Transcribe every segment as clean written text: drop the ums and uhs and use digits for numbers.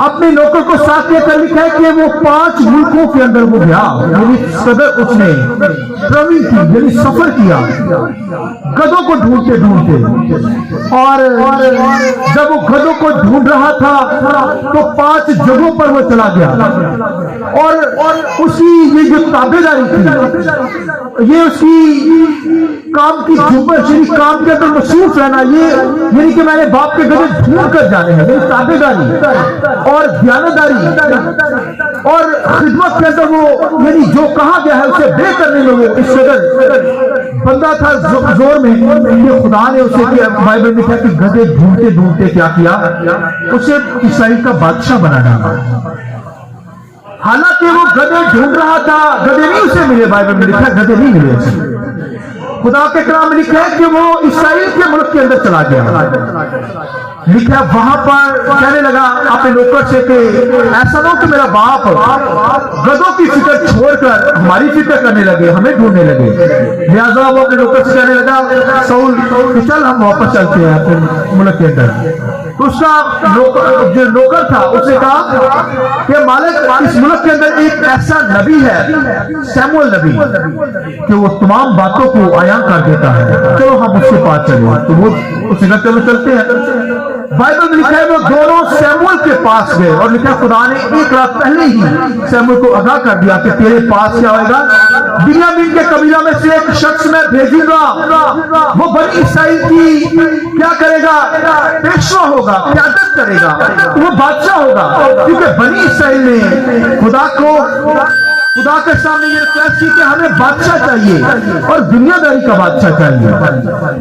اپنے نوکر کو ساتھ لے کر لکھا ہے کہ وہ 5 ملکوں کے اندر وہ گیا، یعنی صدر اس نے ٹریول کی، یعنی سفر کیا گدھوں کو ڈھونڈتے ڈھونڈتے، اور جب وہ گدھوں کو ڈھونڈ رہا تھا تو 5 جگہوں پر وہ چلا گیا، اور اس کی یہ جو تابع داری تھی، یہ اس کی کام کی جمبش، یعنی کام کے اندر مصروف رہنا، یہ یعنی کہ میں نے باپ کے گدھے ڈھونڈ کر جانے ہیں، یعنی تابع داری اور دیانتداری اور خدمت کے اندر وہ یعنی جو کہا گیا ہے اسے بے کرنے میں وہ اس صدر بندہ تھا زور میں کہ خدا نے اسے کیا، بائبل میں کہا کہ گدھے ڈھونڈتے ڈھونڈتے کیا کیا، اسے اسرائیل کا بادشاہ بنا ڈالا۔ حالانکہ وہ گدھے ڈھونڈ رہا تھا، گدھے نہیں اسے ملے، بائبل میں لکھا ہے گدھے نہیں ملے اسے۔ خدا کے کلام میں لکھا ہے کہ وہ اسرائیل کے ملک کے اندر چلا گیا، لکھا وہاں پر کہنے لگا اپنے نوکر سے کہ ایسا نہ ہو کہ میرا باپ گدھوں کی فکر چھوڑ کر ہماری فکر کرنے لگے، ہمیں ڈھونڈنے لگے۔ لہٰذا وہ اپنے نوکر سے کہنے لگا سول کہ چل ہم واپس چلتے ہیں اپنے ملک کے اندر۔ تو اس کا جو نوکر تھا اس نے کہا کہ مالک اس ملک کے اندر ایک ایسا نبی ہے سیموئیل نبی کہ وہ تمام باتوں کو عیاں کر دیتا ہے، چلو ہم اس کے پاس چلے۔ تو وہ اس نے کہا چلو چلتے ہیں۔ بائبل میں لکھا ہے وہ دونوں سیموئیل کے پاس گئے، اور لکھا خدا نے ایک رات پہلے ہی سیموئیل کو آگاہ کر دیا کہ تیرے پاس کیا ہوئے گا، بنیامین کے قبیلہ میں سے ایک شخص میں بھیجوں گا، وہ بنی اسرائیل کی کیا کرے گا، پیشوا ہوگا، قیادت کرے گا، وہ بادشاہ ہوگا۔ کیونکہ بنی اسرائیل نے خدا کے سامنے یہ ریکویسٹ کی کہ ہمیں بادشاہ چاہیے اور دنیا داری کا بادشاہ چاہیے۔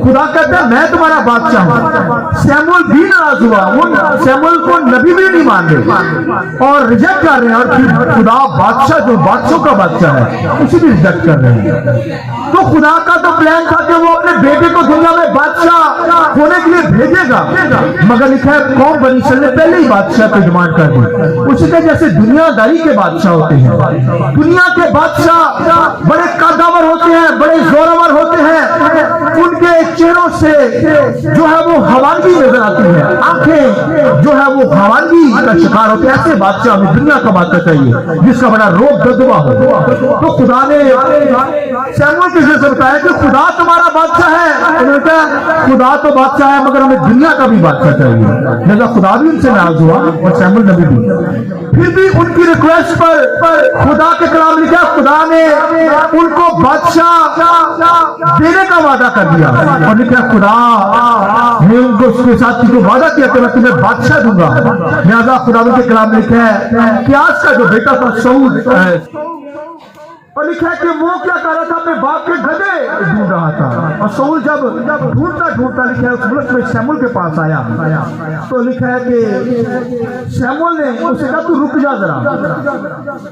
خدا کہتا ہے میں تمہارا بادشاہ ہوں۔ سیموئیل بھی ناراض ہوا، وہ سیموئیل کو نبی بھی نہیں مان رہے اور ریجیکٹ کر رہے ہیں، اور پھر خدا بادشاہ جو بادشاہوں کا بادشاہ ہے اسے بھی ریجیکٹ کر رہے ہیں۔ تو خدا کا تو پلان تھا کہ وہ اپنے بیٹے کو دنیا میں بادشاہ ہونے کے لیے بھیجے گا، مگر لکھا ہے قوم بنی اسرائیل نے پہلے ہی بادشاہ کی ڈیمانڈ کر دی۔ اسی طرح جیسے دنیا داری کے بادشاہ ہوتے ہیں، دنیا کے بادشاہ بڑے قداور ہوتے ہیں، بڑے زورور ہوتے ہیں، ان کے چہروں سے جو ہے وہ حوالگی نظر آتی ہے، آنکھیں جو ہے وہ حوالگی کا شکار ہوتے ہیں۔ ایسے بادشاہ ہمیں دنیا کا بادشاہ چاہیے جس کا بڑا روب دبدبا ہو۔ تو خدا نے سیموئیل کے ذریعے سے بتایا کہ خدا تمہارا بادشاہ ہے، انہوں نے کہا خدا تو بادشاہ ہے مگر ہمیں دنیا کا بھی بادشاہ چاہیے۔ لہذا خدا بھی ان سے ناراض ہوا اور سیموئیل نبی بھی۔ پھر بھی ان کی ریکویسٹ پر خدا کے کلام لکھا خدا نے ان کو بادشاہ دینے کا وعدہ کر دیا، اور لکھا خدا نے ان کو اس کے ساتھ وعدہ کیا کہ میں تمہیں بادشاہ دوں گا۔ لہذا خدا کے کلام میں لکھا ہے کہ آج کا جو بیٹا تھا سعود، اور لکھا ہے کہ وہ کیا کر رہا تھا، اپنے باپ کے گدھے ڈھونڈ رہا تھا، اور سعود جب ڈھونڈتا ڈھونڈتا لکھا ہے اس ملک میں سیموئیل کے پاس آیا، تو لکھا ہے کہ سیموئیل نے اسے کہا تو رک جا ذرا،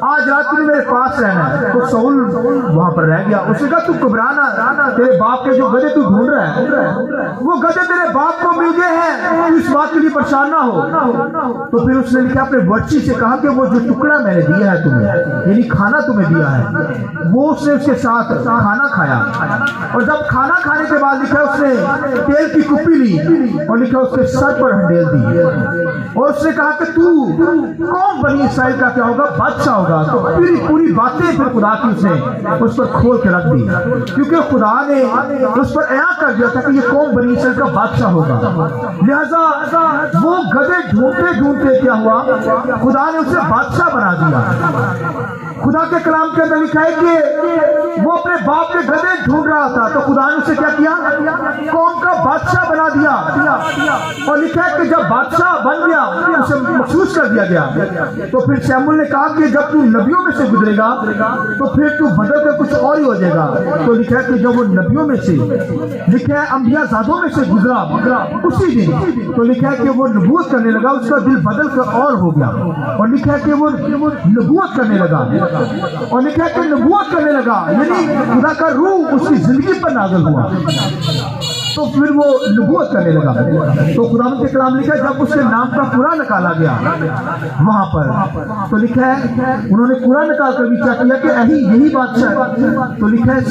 آج رات تمہیں میرے پاس رہنا ہے۔ تو سعود وہاں پر رہ گیا، اسے کہا تو گھبرانا، تیرے باپ کے جو گدھے تو ڈھونڈ رہا ہے وہ گدھے تیرے باپ کو مل گئے ہیں، اس بات کے لیے پریشان نہ ہو۔ تو پھر اس نے لکھا اپنے بچی سے کہا کہ وہ جو ٹکڑا میں نے دیا ہے تمہیں، یعنی کھانا تمہیں دیا ہے، وہ اس نے اس کے ساتھ کھانا کھایا، اور جب کھانا کھانے کے بعد لکھا اس نے تیل کی کپی لی اور لکھا اس کے سر پر ہنڈیل دی، اور اس نے کہا کہ تو کون بنی اسرائیل کا کیا ہوگا، بادشاہ ہوگا۔ تو پوری باتیں پھر خدا کی اس نے اس پر کھول کے رکھ دی، کیونکہ خدا نے اس پر اعلان کر دیا تھا کہ یہ قوم بنی اسرائیل کا بادشاہ ہوگا۔ لہذا وہ گدھے ڈھونڈتے ڈھونڈتے کیا ہوا، خدا نے اسے بادشاہ بنا دیا۔ خدا کے کلام کے اندر لکھا ہے کہ وہ اپنے باپ کے گدھے ڈھونڈ رہا تھا، تو خدا نے اسے کیا کیا، قوم کا بادشاہ بنا دیا، اور لکھا ہے کہ جب بادشاہ بن گیا اسے مخصوص کر دیا گیا۔ تو پھر سیموئیل نے کہا کہ جب تو نبیوں میں سے گزرے گا تو پھر تو بدل کر کچھ اور ہی ہو جائے گا۔ تو لکھا ہے کہ جب وہ نبیوں میں سے، لکھا ہے انبیاء زادوں میں سے گزرا اسی دن، تو لکھا ہے کہ وہ نبوت کرنے لگا، اس کا دل بدل کر اور ہو گیا، اور لکھا ہے کہ وہ نبوت کرنے لگا، اور لکھا ہے کہ نبوت کرنے لگا، یعنی خدا کا روح اس کی زندگی پر نازل ہوا، تو پھر وہ نبوت کرنے لگا۔ تو خدا کے کلام لکھا ہے جب اس کے نام کا قرآن نکالا گیا وہاں پر، تو لکھا ہے انہوں نے قرآن نکال کر بھی کیا کیا کہ یہی بادشاہ ہے۔ تو لکھا ہے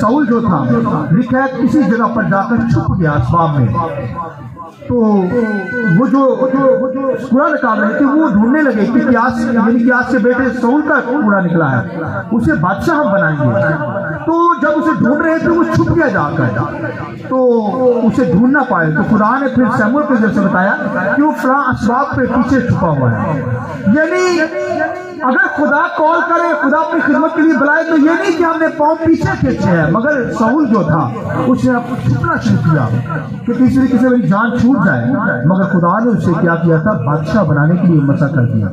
سعول جو تھا، لکھا ہے کسی جگہ پر جا کر چھپ گیا اسباب میں۔ تو وہ جو کوڑا نکال رہے تھے وہ ڈھونڈنے لگے کہ قیاس کے بیٹے سول کا کوڑا نکلا ہے، اسے بادشاہ ہم بنائیں گے۔ تو جب اسے ڈھونڈ رہے تھے وہ چھپ گیا جا کر، تو اسے ڈھونڈ نہ پائے، تو خدا نے پھر سیموئیل کے ذریعے سے بتایا کہ وہ فلاں اسباب پہ پیچھے چھپا ہوا ہے۔ یعنی اگر خدا کال کرے، خدا اپنی خدمت کے لیے بلائے، تو یہ نہیں کہ ہم نے پاؤں پیچھے کھینچے ہیں، مگر ساؤل جو تھا اس نے چھپنا شروع کیا کہ کسی طریقے سے میری جان چھوٹ جائے، مگر خدا نے اسے کیا کیا تھا، بادشاہ بنانے کے لیے مسا کر دیا۔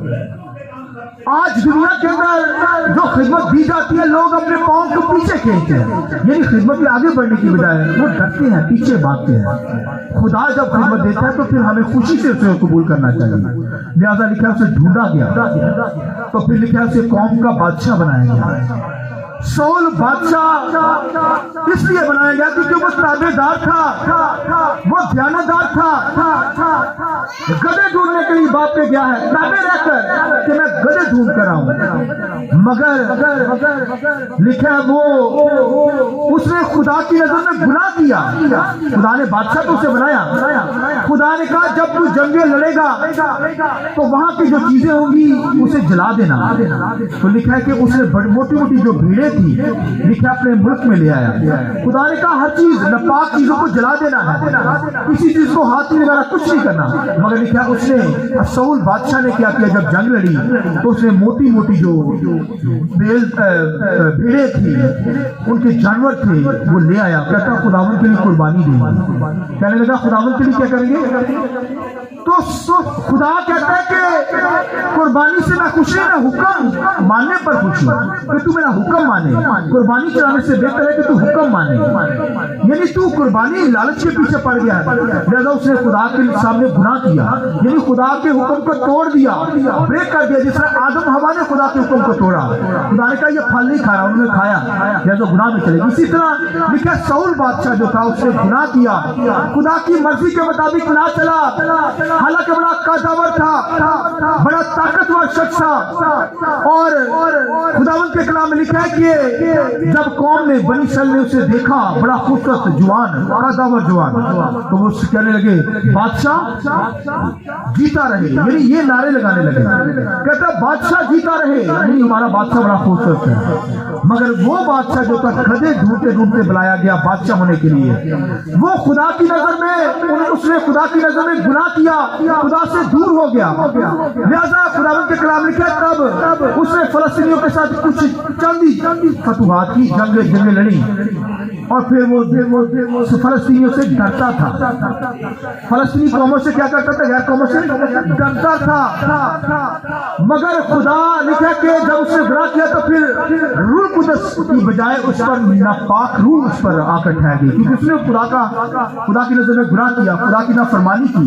آج دنیا کے اندر جو خدمت دی جاتی ہے، لوگ اپنے پاؤں کو پیچھے کھینچتے ہیں، یعنی خدمت میں آگے بڑھنے کی بجائے وہ ڈرتے ہیں، پیچھے بھاگتے ہیں۔ خدا جب خدمت دیتا ہے تو پھر ہمیں خوشی سے اسے قبول کرنا چاہیے۔ لہذا لکھا اسے ڈھونڈا گیا، تو پھر لکھا اسے قوم کا بادشاہ بنایا گیا۔ سول بادشاہ اس لیے بنایا گیا کیونکہ وہ تابع دار تھا، وہ دیانتدار تھا۔ گدھے ڈھونڈنے کے لیے باپ پہ گیا ہے، تابع رہ کر کہ میں گدھے ڈھونڈ کر آؤں، مگر لکھا ہے وہ اس نے خدا کی نظر میں گناہ کیا۔ خدا نے بادشاہ تو اسے بنایا، خدا نے کہا جب تو جنگیں لڑے گا تو وہاں کی جو چیزیں ہوں گی اسے جلا دینا۔ تو لکھا ہے کہ اس نے موٹی موٹی جو بھیڑیں تھی لکھا اپنے ملک میں لے آیا۔ خدا نے کہا ہر چیز ناپاک چیزوں کو جلا دینا ہے، کسی چیز کو ہاتھ نہیں لگانا، کچھ نہیں کرنا، مگر لکھا اس نے ساؤل بادشاہ نے کیا کیا، جب جنگ لڑی تو اس نے موٹی موٹی جو بھیڑیں تھی، ان کے جانور تھے، وہ لے آیا، کہتا خداوند کے لیے قربانی دیں گے۔ کہنے لگا خداوند کے لیے کیا کریں گے؟ تو خدا کہتا ہے کہ قربانی سے میں خوش نہیں، میں حکم ماننے پر خوش ہوں، کہ تو میرا حکم مانے۔ قربانی چلانے سے بہتر ہے کہ تو حکم مانے، یعنی تو قربانی لالچ کے پیچھے پڑ گیا ہے، لہذا اس نے خدا کے سامنے گناہ کیا، یعنی خدا کے حکم کو توڑ دیا، بریک کر دیا، جس طرح آدم حوا نے خدا کے حکم کو توڑا۔ خدا نے کہا یہ پھل نہیں کھا رہا، انہوں نے کھایا، لہذا گناہ میں چلے گی۔ اسی طرح لکھا ساؤل بادشاہ جو تھا اس نے گناہ کیا، خدا کی مرضی کے مطابق نہ چلا، حالانکہ بڑا قداور تھا، بڑا طاقتور شخص تھا، اور خداوند کے کلام میں لکھا ہے کہ جب قوم نے بنی اسرائیل نے اسے دیکھا، بڑا خوبصورت جوان، قداور جوان، تو وہ کہنے لگے بادشاہ جیتا رہے، یعنی یہ نعرے لگانے لگے، کہتا بادشاہ جیتا رہے، یعنی ہمارا بادشاہ بڑا خوبصورت ہے۔ مگر وہ بادشاہ جو تھا گدھے ڈھونڈتے ڈھونڈتے بلایا گیا بادشاہ ہونے کے لیے، وہ خدا کی نظر میں اس نے خدا کی نظر میں گناہ کیا، خدا سے دور ہو گیا، لہذا خداوند کے کلام لکھا تب اس نے فلسطینیوں کے ساتھ کچھ چند فتوحات کی، جنگیں لڑی، اور پھر وہ فلسطینیوں سے ڈرتا تھا، فلسطینی قوموں سے کیا کرتا تھا، غیر قوموں سے ڈرتا تھا۔ مگر خدا لکھا کہ جب اس نے گناہ کیا تو پھر روح قدس کی بجائے اس پر ناپاک روح اس پر آ کر ٹھہر گئی، کیونکہ اس نے خدا کی نظر میں گناہ کیا، خدا کی نافرمانی کی،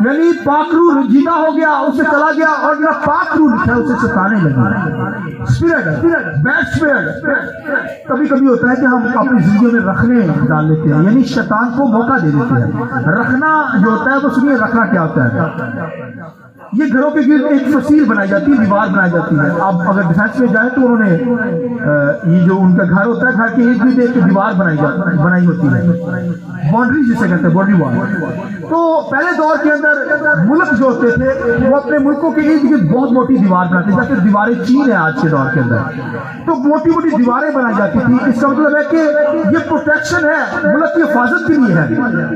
یعنی پاک روح رنجیدہ ہو گیا، اسے چلا گیا، اور پاک روح لکھا اسے ستانے لگی۔ اسپرٹ، بیڈ اسپرٹ کبھی کبھی ہوتا ہے کہ ہم اپنی زندگی میں رکھنے ڈال لیتے ہیں، یعنی شیطان کو موقع دے دیتے ہیں۔ رکھنا جو ہوتا ہے وہ سنیے، رکھنا کیا ہوتا ہے؟ یہ گھروں کے گرد ایک فصیل بنائی جاتی ہے، دیوار بنائی جاتی ہے۔ اب اگر ڈیفینس میں جائے تو انہوں نے یہ جو ان کا گھر ہوتا ہے، گھر کے ارد گرد ایک دیوار بنائی ہوتی ہے، باؤنڈری جسے کہتے ہیں، باؤنڈری وال۔ تو پہلے دور کے اندر ملک جو ہوتے تھے وہ اپنے ملکوں کے ارد گرد بہت موٹی دیوار بناتے تھے، جیسے دیواریں چین ہے آج کے دور کے اندر، تو موٹی موٹی دیواریں بنائی جاتی تھی۔ اس کا مطلب ہے کہ یہ پروٹیکشن ہے، ملک کی حفاظت کے لیے ہے،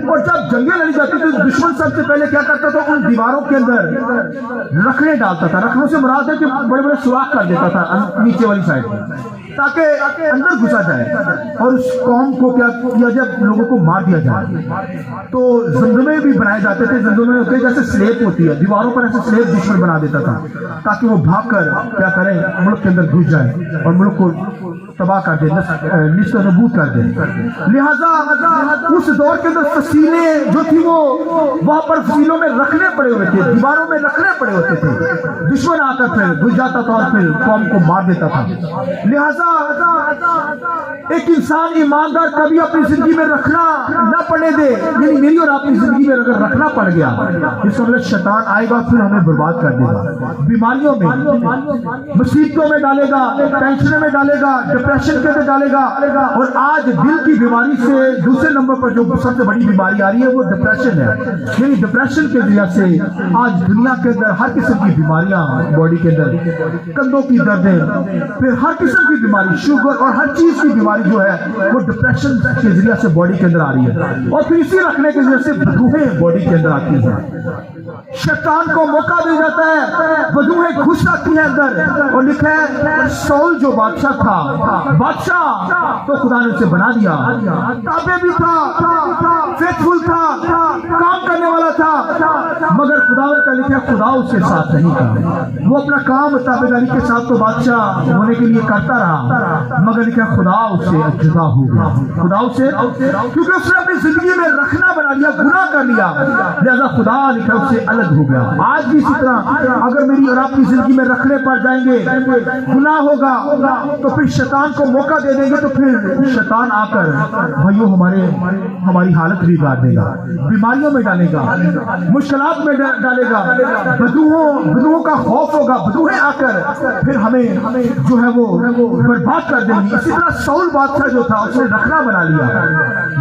اور جب جنگیں لڑی جاتی تو دشمن سب سے پہلے کیا کرتا تھا، ان دیواروں کے اندر رکھنے ڈالتا تھا۔ رکھنوں سے مراد ہے کہ بڑے بڑے سوراخ کر دیتا تھا نیچے والی سائڈ، تاکہ اندر گھسا جائے اور اس قوم کو کیا کیا جائے، لوگوں کو مار دیا جائے۔ تو زمزمے بھی بنائے جاتے تھے، زمزمے ہوتے جیسے سلیب ہوتی ہے، دیواروں پر ایسے سلیب دشمن بنا دیتا تھا تاکہ وہ بھاگ کر کیا کریں، ملک کے اندر گھس جائے اور ملک کو تباہ کر دے، نیست و نابود کر دے۔ لہذا اس دور کے اندر فصیلیں جو تھی وہ وہاں پر فصیلوں میں رکھنے پڑے ہوئے تھے، دیواروں میں رکھنے پڑے ہوتے تھے، دشمن آ کر پھر گھس جاتا تھا اور پھر قوم کو مار دیتا تھا۔ لہذا ایک انسان ایماندار کبھی اپنی زندگی میں رکھنا نہ پڑنے دے، یعنی میری اور اپنی زندگی میں اگر رکھنا پڑ گیا اس کا مطلب شیطان آئے گا پھر ہمیں برباد کر دے گا، بیماریوں میں، مصیبتوں میں ڈالے گا، ٹینشنوں میں ڈالے گا، ڈپریشن کے اندر ڈالے گا. اور آج دل کی بیماری سے دوسرے نمبر پر جو سب سے بڑی بیماری آ رہی ہے وہ ڈپریشن ہے. یعنی ڈپریشن کے ذریعے سے آج دنیا کے اندر ہر قسم کی بیماریاں باڈی کے اندر, کندھوں کی دردیں, پھر ہر قسم کی بیماری, شوگر اور ہر چیز کی بیماری جو ہے وہ ڈپریشن کے ذریعے سے باڈی کے اندر آ رہی ہے. اور پھر اسی رکھنے کے ذریعے سے بدبوئیں باڈی کے اندر آتی ہیں. شیطان کو موقع دے جاتا ہے, بدبوئیں گھس آتی ہیں اندر. اور لکھا ہے سول جو بادشاہ تھا, بادشاہ تو خدا نے اسے بنا دیا, تابع بھی تھا, فیتھفل تھا, کام کرنے والا تھا, مگر خدا کا لکھا خدا اس کے ساتھ نہیں تھا. وہ اپنا کام تابع داری کے ساتھ تو بادشاہ ہونے کے لیے کرتا رہا, مگر لکھا خدا اس سے جدا ہو گیا. خدا اس سے, کیونکہ اس نے اپنی زندگی میں رکھنا بنا لیا, گناہ کر لیا, لہذا خدا لکھا اس سے الگ ہو گیا. آج بھی اسی طرح اگر میری اور آپ کی زندگی میں رکھنے پر جائیں گے, گناہ ہوگا, تو پھر شیطان کو موقع دے دیں گے, تو پھر شیطان آ کر بھائیو ہماری حالت بھی بگاڑ دے گا, بیماریوں میں ڈالے گا, مشکلات میں ڈالے گا, بدوؤں کا خوف ہوگا, بدوئیں آ کر پھر ہمیں جو ہے وہ برباد کر دیں گی. اسی طرح سول بادشاہ جو تھا اس نے رکھنا بنا لیا,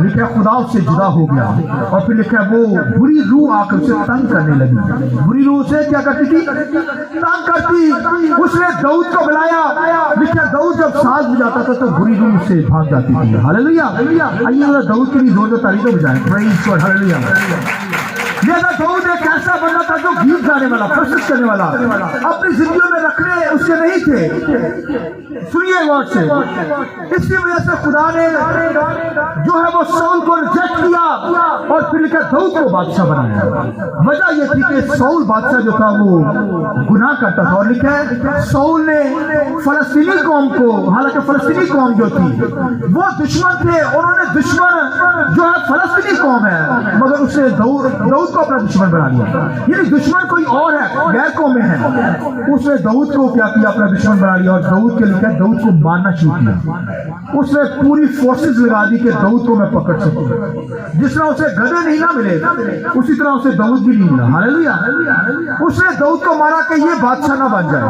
لکھا خدا اس سے جدا ہو گیا. اور پھر لکھا وہ بری روح آ کر اسے تنگ کرنے لگی. بری روح سے کیا کرتی تھی؟ تنگ کرتی. اس نے داؤد کو بلایا, لکھا داؤد جب ساز بجاتا تھا تو بری روح سے بھاگ جاتی تھی. ہاللیلویا. آئیے داؤد کے لیے زور تعریفیں بجائیں. پریز گاڈ. ہاللیلویا. لہذا داؤد ایک ایسا بندہ تھا جو گیت گانے والا, پرستش کرنے والا, اپنی زندگیوں میں رکھنے اس کے نہیں تھے. سنیے غور سے, اس کی وجہ سے خدا نے جو ہے وہ سول کو ریجیکٹ کیا اور پھر لکھا داؤد کو بادشاہ بنایا. وجہ یہ تھی کہ سول بادشاہ جو تھا وہ گناہ کرتا تھا, اور لکھا ہے سول نے فلسطینی قوم کو, حالانکہ فلسطینی قوم جو تھی وہ دشمن تھے, انہوں نے دشمن جو ہے فلسطینی قوم ہے, مگر اس نے داؤد کو اپنا دشمن بنا لیا. یعنی دشمن کوئی اور ہے, غیر قوم میں ہے, اس نے داؤد کو کیا کیا, اپنا دشمن بنا لیا. اور داؤد کے لکھا داؤد کو مارنا شروع کیا. اس نے پوری فورسز لگا دی کہ داؤد کو میں پکڑ سکوں. جس طرح اسے گدھے نہیں نہ ملے اسی طرح اسے داؤد بھی نہیں ملا. ہاللیلویا. اس نے داؤد کو مارا کہ یہ بادشاہ نہ بن جائے.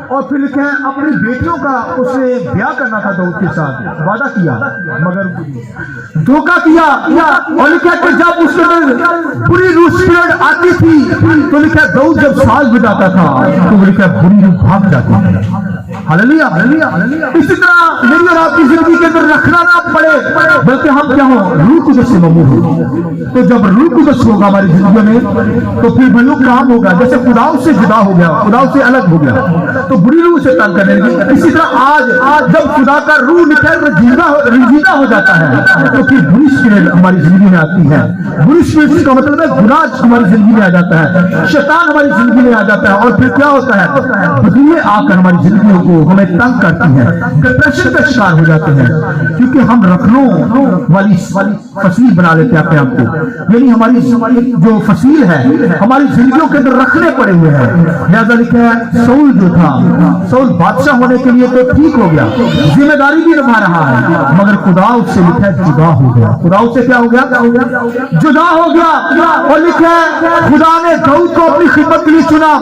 اور پھر لکھا ہے اپنی بیٹیوں کا اس نے بیاہ کرنا تھا داؤد کے ساتھ, وعدہ کیا مگر دھوکہ کیا. اور لکھا کہ جب اس کے پوری روح اسپرٹ آتی تھی تو لکھا داؤد جب ساز بجاتا تھا تو لکھا بری روح بھاگ جاتی تھی. ہاللیلویا. اسی طرح میری اور آپ کی زندگی کے اندر رکھنا نہ پڑے, بلکہ ہم کیا ہوں, روح قدس سے مملو ہو. تو جب روح قدس ہوگا ہماری زندگی میں تو پھر بھائیو کام ہوگا. جیسے خدا اس سے جدا ہو گیا, خدا اس سے الگ ہو گیا, تو بری روح سے تنگ کرنے لگی. اسی طرح آج جب خدا کا روح نکل رنجیدہ ہو جاتا ہے تو پھر بری اسپرٹ ہماری زندگی میں آتی ہے. بری اسپرٹ کا مطلب ہے گناہ ہماری زندگی میں آ جاتا ہے, شیطان ہماری زندگی میں آ جاتا ہے. اور پھر کیا ہوتا ہے, بدوئیں آ کر ہماری زندگیوں کو ہمیں تنگ کرتی ہیں, ڈپریشن کا شکار ہو جاتے ہیں, کیونکہ ہم رکھنوں والی فصیل بنا لیتے ہیں اپنے آپ کو. یعنی ہماری جو فصیل ہے ہماری زندگیوں کے اندر رکھنے پڑے ہوئے ہیں. لہذا لکھا ہے سول جو تھا, سول بادشاہ ہونے کے لیے تو ٹھیک ہو گیا, ذمہ داری بھی نبھا رہا ہے, مگر خدا اس سے لکھا ہے جدا ہو گیا. خدا اس سے کیا ہو گیا, جدا ہو گیا. اور لکھا ہے خدا نے داؤد کو اپنی خدمت کے لیے چنا.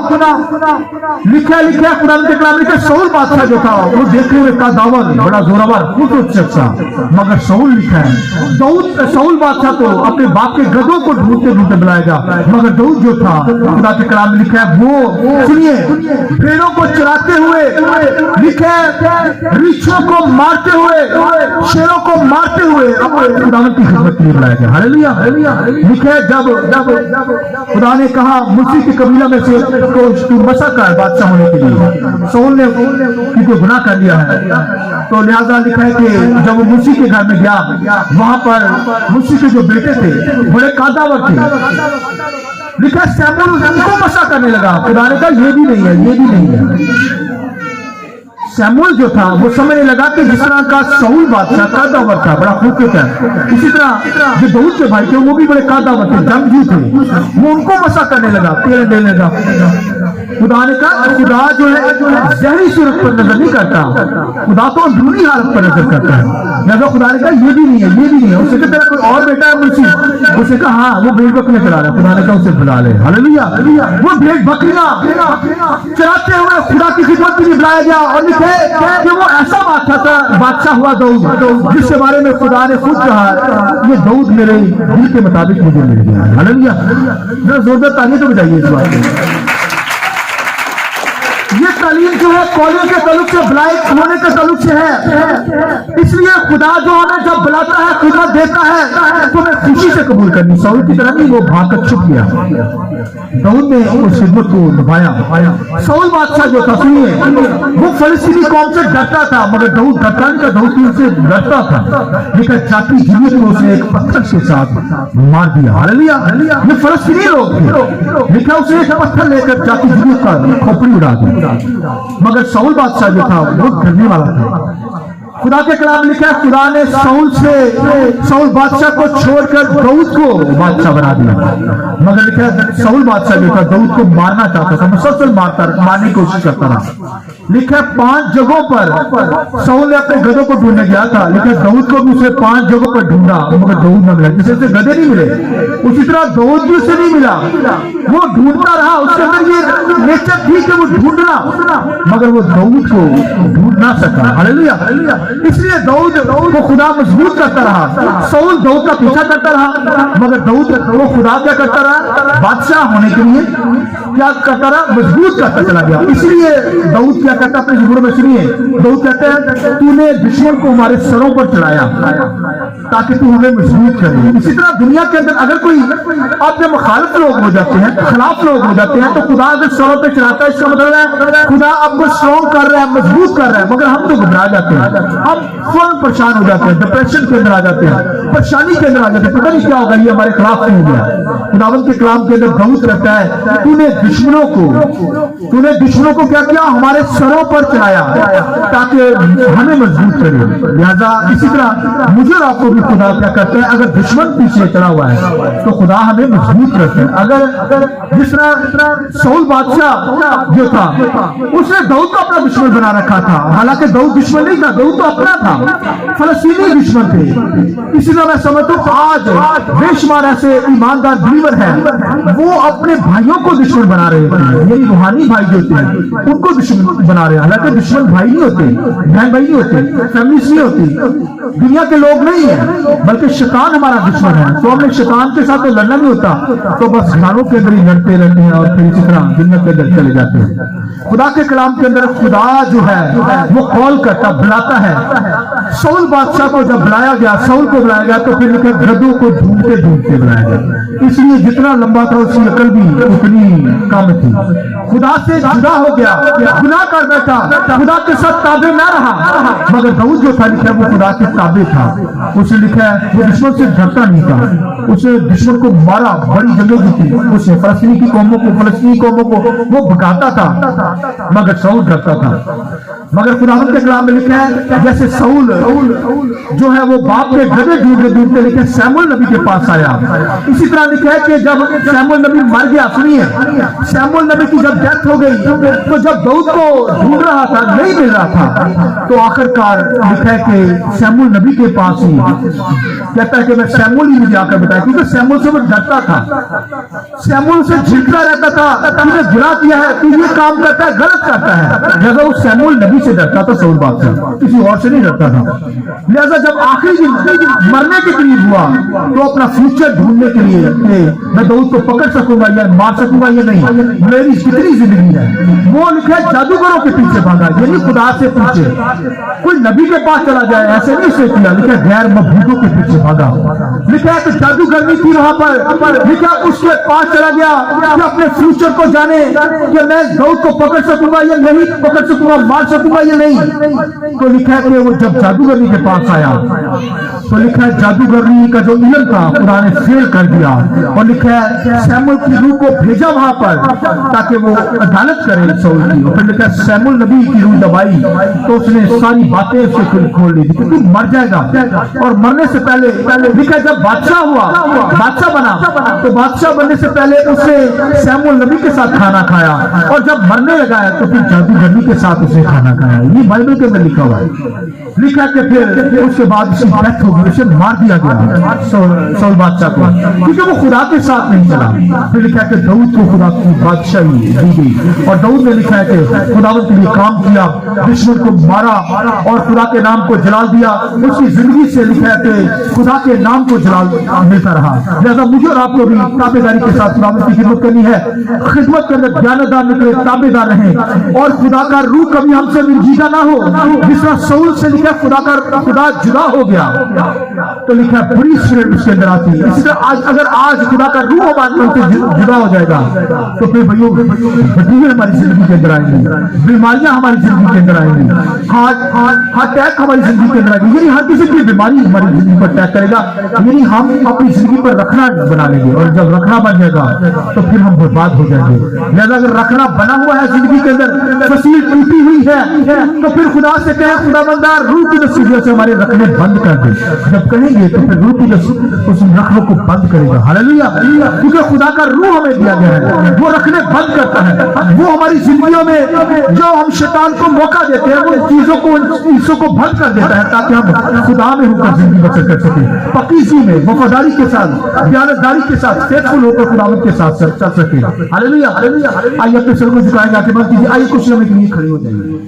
لکھا ہے خدا نے کلام لکھا سول بادشاہ جو تھا وہ دیکھنے میں کا دعوت بڑا زوراور خوبصورت شخص تھا, مگر سول لکھا ہے داؤد سول بادشاہ تو اپنے باپ کے گدھوں کو ڈھونڈتے ڈھونڈتے بلائے گا, مگر داؤد جو تھا خدا کے کلام میں لکھا ہے وہ سنیے بھیڑوں کو چراتے ہوئے, لکھا ہے ریچھوں کو مارتے ہوئے, شیروں کو مارتے ہوئے اپنے خدا کی خدمت کے لیے بلایا گیا. ہاللیلویا. لکھا ہے جب خدا نے کہا مسیح کے قبیلہ میں سے تو مسا کر بادشاہ ہونے کے لیے, سول نے کیونکہ گناہ کر لیا ہے, تو لہذا لکھا ہے کہ جب وہ موسی کے گھر میں گیا وہاں پر موسی کے جو بیٹے تھے بڑے قاداور تھے. لکھا ہے سیمول ان کو مسا کرنے لگا. خدا نے کہا یہ بھی نہیں ہے, یہ بھی نہیں ہے. سیمول جو تھا وہ سمجھنے لگا کہ جس طرح کا سول بادشاہ قاداور تھا, بڑا خوبصورت ہے, اسی طرح جو داؤد کے بھائی تھے وہ بھی بڑے قاداور تھے, جنگجو تھے, وہ ان کو مسا کرنے لگا, تیرے دینے لگا. خدا نے کہا خدا جو ہے ظاہری صورت پر نظر نہیں کرتا، خدا تو اندرونی حالت پر نظر کرتا ہے. لہذا خدا نے کہا یہ بھی نہیں ہے، یہ بھی نہیں ہے. اسے کہا تیرا کوئی اور بیٹا ہے منشی؟ اسے کہا ہاں وہ بھیڑ بکریاں چلا رہا ہے. خدا نے کہا اسے بلا لے. ہاللیلویہ. وہ بھیڑ بکریاں چلاتے ہوئے خدا کی خدمت کے لیے بلایا گیا. اور لکھے کہ وہ ایسا بادشاہ ہوا داؤد جس کے بارے میں خدا نے خود کہا یہ داؤد میرے دل کے مطابق مجھے مل گیا. ہاللیلویہ. ذرا زوردار تالیاں تو بجائیے اس بات میں. یہ تعلیم جو ہے کالنگ کے تعلق سے، بلائق ہونے کے تعلق سے ہے. اس لیے خدا جو ہمیں جب بلاتا ہے، خدمت دیتا ہے تو ہمیں خوشی سے قبول کرنی. ساؤل کی طرح نہیں وہ بھاگ کر چھپ گیا، داؤد نے اس خدمت کو نبھایا. ساؤل بادشاہ جو تھا سنیے وہ فلسطینی قوم سے ڈرتا تھا، مگر داؤد ڈرتا نہیں تھا. داؤد ان سے ڈرتا تھا لیکن جاتی جنیت کو اسے ایک پتھر کے ساتھ مار دیا. ہاللیلویہ. یہ فلسطینی لوگ تھے، لکھا اسے ایک پتھر لے کر جاتی جنیت کا کھوپڑی اڑا دی. مگر ساؤل بادشاہ جو تھا وہ ڈرنے والا تھا. خدا کے کلام لکھا ہے خدا نے ساؤل بادشاہ کو چھوڑ کر داؤد کو بادشاہ بنا دیا. مگر لکھا ہے ساؤل بادشاہ جو تھا داؤد کو مارنا چاہتا تھا، مسلسل مارنے کی کوشش کرتا رہا. لکھا ہے 5 جگہوں پر ساؤل نے اپنے گدھوں کو ڈھونڈنے گیا تھا، لیکن داؤد کو بھی اسے 5 جگہوں پر ڈھونڈا مگر داؤد نہ ملا. جسے اسے گدھے نہیں ملے اسی طرح داؤد بھی اسے نہیں ملا. وہ ڈھونڈتا رہا، اس کے اندر یہ نیچر تھی کہ وہ ڈھونڈنا، مگر وہ داؤد کو ڈھونڈ نہ سکا. ہاللیلویہ. اس لیے داؤد کو خدا مضبوط کرتا رہا. ساؤل داؤد کا پیچھا کرتا رہا مگر داؤد وہ خدا کیا کرتا رہا؟ بادشاہ ہونے کے لیے کیا کرتا رہا؟ مضبوط کرتا چلا گیا. اس لیے داؤد کیا کرتا اپنے زبور میں سنیے، داؤد کہتے ہیں تو نے دشمن کو ہمارے سروں پر چڑھایا تاکہ تو ہمیں مضبوط کرے. اسی طرح دنیا کے اندر اگر کوئی اپنے مخالف لوگ ہو جاتے ہیں، خلاف لوگ ہو جاتے ہیں، تو خدا اگر سروں پہ چڑھاتا ہے اس کا مطلب ہے خدا آپ کو اسٹرانگ کر رہا ہے، مضبوط کر رہا ہے. مگر ہم تو گھبرا جاتے ہیں، ہم فوراً پریشان ہو جاتے ہیں، ڈپریشن کے اندر آ جاتے ہیں، پریشانی کے اندر آ جاتے ہیں، پتہ نہیں کیا ہوگا، یہ ہمارے خلاف نہیں ہو گیا. خداوند کے کلام کے اندر داؤد رہتا ہے تو نے دشمنوں کو کیا کیا؟ ہمارے سروں پر چڑھایا تاکہ ہمیں مضبوط کرے. لہذا اسی طرح مجھے اور آپ کو بھی خدا کیا کرتا ہے، اگر دشمن پیچھے چڑھا ہوا ہے تو خدا ہمیں مضبوط کرتا ہے. اگر جس طرح ساؤل بادشاہ جو تھا اس نے داؤد کو اپنا دشمن بنا رکھا تھا، حالانکہ داؤد دشمن نہیں تھا، داؤد تو اپنا تھا، فلسطینی دشمن تھے. اسی طرح میں سمجھتا ہوں آج بے شمار ایسے ایماندار بلیور ہیں وہ اپنے بھائیوں کو دشمن بنا رہے ہیں. یعنی روحانی بھائی جو ہوتے ہیں ان کو دشمن بنا رہے ہیں، حالانکہ دشمن بھائی نہیں ہوتے، بہن بھائی نہیں ہوتے، فیملیز نہیں ہوتی، دنیا کے لوگ نہیں ہیں، بلکہ شیطان ہمارا دشمن ہے. تو ہمیں شیطان کے ساتھ تو لڑنا نہیں ہوتا، تو بس گھروں کے اندر ہی لڑتے رہتے ہیں اور پھر اسی طرح دنیا کے اندر چلے جاتے ہیں. خدا کے کلام کے اندر خدا جو ہے وہ کال کرتا، بلاتا ہے. ساؤل بادشاہ کو جب بلایا گیا، ساؤل کو بلایا گیا تو پھر لکھا گدھوں کو ڈھونڈتے ڈھونڈتے بلایا گیا. اس لیے جتنا لمبا تھا اس کی عقل بھی اتنی کم تھی. خدا سے جدا ہو گیا، گناہ کر بیٹھا، خدا کے ساتھ تابع نہ رہا. مگر داؤد جو تھا لکھا وہ خدا کے تابع تھا. اسے لکھا ہے وہ دشمن سے ڈرتا نہیں تھا، اسے دشمن کو مارا، بڑی جنگیں جیتی، اسے فلسطینی قوموں کو وہ بھگاتا تھا، مگر ساؤل ڈرتا تھا. مگر خداوند کے کلام میں لکھا ہے جیسے ساؤل جو ہے وہ باپ کے گدھے ڈھونڈتے لکھے سیموئیل نبی کے پاس آیا. اسی طرح لکھا ہے کہ جب سیموئیل نبی مر گیا، سنیے سیموئیل نبی کی جب ڈیتھ ہو گئی تو جب داؤد کو ڈھونڈ رہا تھا نہیں مل رہا تھا تو آخر کار لکھا ہے کہ سیموئیل نبی کے پاس ہی کہتا ہے کہ میں سیموئیل ہی مجھے آ کر بتایا، کیونکہ سیموئیل سے وہ ڈرتا تھا، سیموئیل سے جھڑکتا رہتا تھا، تو نے گناہ کیا ہے، تو یہ کام کرتا ہے، غلط کرتا ہے. لہذا وہ سیموئیل نبی سے ڈرتا تھا، ساؤل بادشاہ کسی اور سے نہیں ڈرتا تھا. لہذا جب آخری دن مرنے کے قریب ہوا تو اپنا فیوچر ڈھونڈنے کے لیے میں داؤد کو پکڑ سکوں گا یا مار سکوں گا یا نہیں، میری کتنی زندگی ہے، وہ لکھا ہے جادوگروں کے پیچھے بھاگا، یعنی خدا سے پیچھے. کوئی نبی کے پاس چلا جائے ایسے نہیں سے کیا، لکھا ہے غیر مبعوثوں کے پیچھے بھاگا. لکھا ہے کہ جادوگر نہیں تھی وہاں پر، لکھا اس کے پاس چلا گیا کہ اپنے فیوچر کو جانے کہ میں داؤد کو پکڑ سکوں گا یا نہیں پکڑ سکوں گا، مار سکوں دوں گا یہ نہیں. تو لکھا ہے کہ وہ جب جادوگرنی کے پاس آیا تو لکھا ہے جادوگرنی کا جو علم تھا خدا نے فیل کر دیا, اور لکھا ہے سیمول کی روح کو بھیجا وہاں پر تاکہ وہ عدالت کرے سول کی. اور پھر لکھا ہے سیمول نبی کی روح دبائی تو اس نے ساری باتیں اس سے کھول لی تھی کہ تو مر جائے گا. اور مرنے سے پہلے لکھا ہے جب بادشاہ ہوا, بادشاہ بنا, تو بادشاہ بننے سے پہلے اس نے سیمول نبی کے ساتھ کھانا کھایا, اور جب مرنے لگا ہے تو پھر جادوگرنی کے ساتھ اس نے کھانا کھایا. یہ بائبل کے اندر لکھا ہوا ہے. لکھا کہ پھر اس کے بعد اس کی ڈیتھ ہو گئی, اسے مار دیا گیا سول بادشاہ کو, کیونکہ وہ خدا کے ساتھ نہیں چلا. پھر لکھا کہ داؤد کو خدا کی بادشاہی دی گئی, اور داؤد نے لکھا ہے کہ خداوند کے لیے کام کیا, دشمن کو مارا اور خدا کے نام کو جلال دیا. اس کی زندگی سے لکھا ہے کہ خدا کے نام کو جلال ملتا رہا. لہذا مجھے اور آپ کو بھی تابع داری کے ساتھ خداوند کی خدمت کرنی ہے. خدمت کے اندر دیانتدار نکلے, تابع دار رہیں, اور خدا کا روح کبھی ہم سے رنجیدہ نہ ہو. جس طرح سول سے لکھا خدا جدا ہو گیا تو لکھا ہے بری اسپرٹ اس کے اندر آتی ہے. اسی طرح اگر آج خدا کا روح ہمارے سے جدا ہو جائے گا تو پھر بھائیو بدیاں ہماری زندگی کے اندر آئیں گی, بیماریاں ہماری زندگی کے اندر آئیں گی, ہارٹ اٹیک ہماری زندگی کے اندر آئے گی. یعنی ہر کسی کی بیماری ہماری زندگی پر اٹیک کرے گا. یعنی ہم اپنی زندگی پر رکھنا بنا لیں گے, اور جب رکھنا بن جائے گا تو پھر ہم برباد ہو جائیں گے. لہذا اگر رکھنا بنا ہوا ہے زندگی کے اندر, فصیل ٹوٹی ہوئی ہے, تو پھر خدا سے کہیں خدا بندار روح کی نصیحت سے ہمارے رکھنے بند کر دے. جب کہیں گے تو پھر روح کی نصیحت اس رکھنے کو بند کرے گا. ہاللیلویا, کیونکہ خدا کا روح ہمیں دیا گیا ہے, وہ رکھنے بند کرتا ہے. وہ ہماری زندگیوں میں جو ہم شیطان کو موقع دیتے ہیں وہ چیزوں کو چیزوں کو بند کر دیتا ہے تاکہ ہم خدا میں ہو کر زندگی بسر کر سکیں, پاکیزگی میں, وفاداری کے ساتھ, دیانتداری کے ساتھ, فیتفل ہو کر خداوند کے ساتھ چل سکیں. ہاللیلویا. آئیے اپنے سر کو جھکائیں گے, آگے بڑھ کیجیے. آئیے کچھ لمحے کے لیے کھڑے ہو جائیں گے.